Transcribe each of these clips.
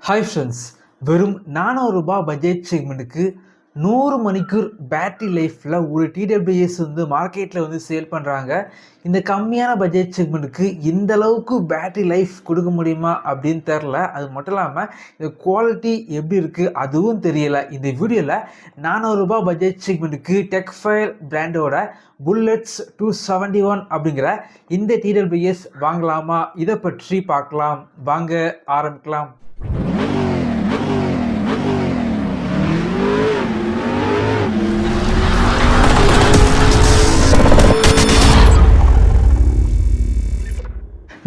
Hi friends, வெறும் ரூ. 400 budget செக்மெண்ட்டுக்கு 100 மணிக்கூர் battery லைஃப்பில் ஒரு டிடபிள்யூஎஸ் மார்க்கெட்டில் சேல் பண்ணுறாங்க. இந்த கம்மியான பட்ஜெட் செக்மெண்ட்டுக்கு இந்த அளவுக்கு பேட்டரி லைஃப் கொடுக்க முடியுமா அப்படின்னு தெரில. அது மட்டும் இல்லாமல் இந்த குவாலிட்டி எப்படி இருக்குது அதுவும் தெரியலை. இந்த வீடியோவில் ரூ. 400 பட்ஜெட் செக்மெண்ட்டுக்கு டெக்ஃபயர் பிராண்டோட புல்லட்ஸ் 271 அப்படிங்கிற இந்த டிடபிள்யூஎஸ் வாங்கலாமா, இதை பற்றி பார்க்கலாம். வாங்க ஆரம்பிக்கலாம். ரூ.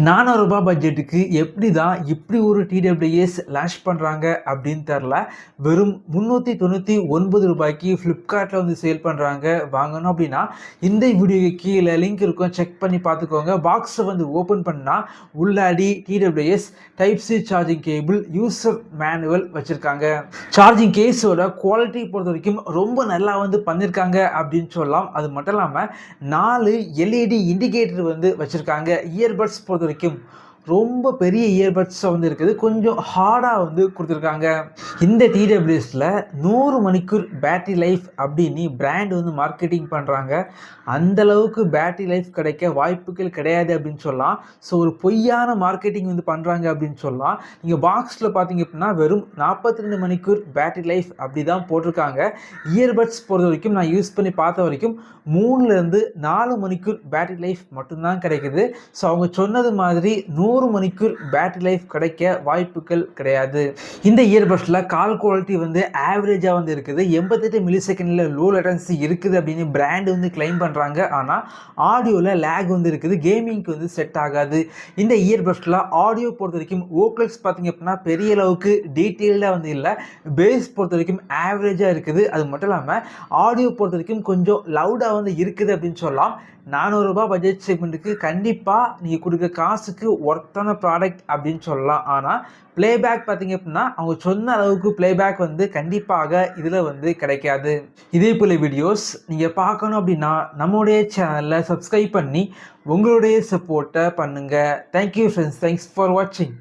400 பட்ஜெட்டுக்கு எப்படி தான் இப்படி ஒரு டிடபிள்யூஎஸ் லான்ச் பண்ணுறாங்க அப்படின்னு தெரில. வெறும் ரூ. 399 ஃப்ளிப்கார்ட்டில் சேல் பண்ணுறாங்க. வாங்கணும் அப்படின்னா இந்த வீடியோக்கு கீழே லிங்க் இருக்கும், செக் பண்ணி பார்த்துக்கோங்க. பாக்ஸை ஓப்பன் பண்ணால் உள்ளாடி TWS type C charging cable, user manual வச்சுருக்காங்க. சார்ஜிங் கேஸோட குவாலிட்டி பொறுத்த வரைக்கும் ரொம்ப நல்லா பண்ணியிருக்காங்க அப்படின்னு சொல்லலாம். அது மட்டும் இல்லாமல் 4 எல்இடி இண்டிகேட்டர் வச்சுருக்காங்க. இயர்பட்ஸ் பொறுத்த வரைக்கும் ரொம்ப பெரிய இயர்பட்ஸாக இருக்குது. கொஞ்சம் ஹார்டாக கொடுத்துருக்காங்க. இந்த டிடபிள்யூஎஸில் 100 மணிக்கூர் பேட்டரி லைஃப் அப்படின்னு பிராண்ட் மார்க்கெட்டிங் பண்ணுறாங்க. அந்தளவுக்கு பேட்டரி லைஃப் கிடைக்க வாய்ப்புகள் கிடையாது அப்படின்னு சொல்லலாம். ஸோ ஒரு பொய்யான மார்க்கெட்டிங் பண்ணுறாங்க அப்படின்னு சொல்லலாம். நீங்கள் பாக்ஸில் பார்த்தீங்க அப்படின்னா வெறும் 42 மணிக்கூர் பேட்டரி லைஃப் அப்படி தான் போட்டிருக்காங்க. இயர்பட்ஸ் பொறுத்த வரைக்கும் நான் யூஸ் பண்ணி பார்த்த வரைக்கும் 3லேருந்து 4 மணிக்கூர் பேட்டரி லைஃப் மட்டும்தான் கிடைக்குது. ஸோ அவங்க சொன்னது மாதிரி 100 மணிக்கூர் பேட்டரி லைஃப் கிடைக்க வாய்ப்புகள் கிடையாது. இந்த இயர்பட்ஸில் கால் குவாலிட்டி ஆவரேஜாக இருக்குது. 88 மில்லி செகண்டில் லோ லேட்டன்சி இருக்குது அப்படின்னு பிராண்ட் கிளைம் பண்ணுறாங்க. ஆனால் ஆடியோவில் லேக் இருக்குது. கேமிங்க்கு செட் ஆகாது. இந்த இயர்பட்ஸில் ஆடியோ பொறுத்த வரைக்கும் வோக்கல்ஸ் பார்த்தீங்க அப்படின்னா பெரிய அளவுக்கு டீட்டெயில்டாக இல்லை. பேஸ் பொறுத்த வரைக்கும் ஆவரேஜாக இருக்குது. அது மட்டும் இல்லாமல் ஆடியோ பொறுத்த வரைக்கும் கொஞ்சம் லவுடாக இருக்குது அப்படின்னு சொல்லலாம். ரூ. 400 பட்ஜெட் செக்மெண்ட்டுக்கு கண்டிப்பாக நீங்கள் கொடுக்குற காசுக்கு ஒர்த்தான ப்ராடக்ட் அப்படின்னு சொல்லலாம். ஆனால் பிளேபேக் பார்த்தீங்க அப்படின்னா அவங்க சொன்ன அளவுக்கு பிளேபேக் கண்டிப்பாக இதில் கிடைக்காது. இதே போல் வீடியோஸ் நீங்கள் பார்க்கணும் அப்படின்னா நம்மளுடைய சேனலில் சப்ஸ்கிரைப் பண்ணி உங்களுடைய சப்போர்ட்டை பண்ணுங்கள். தேங்க்யூ ஃப்ரெண்ட்ஸ், தேங்க்ஸ் ஃபார் வாட்சிங்.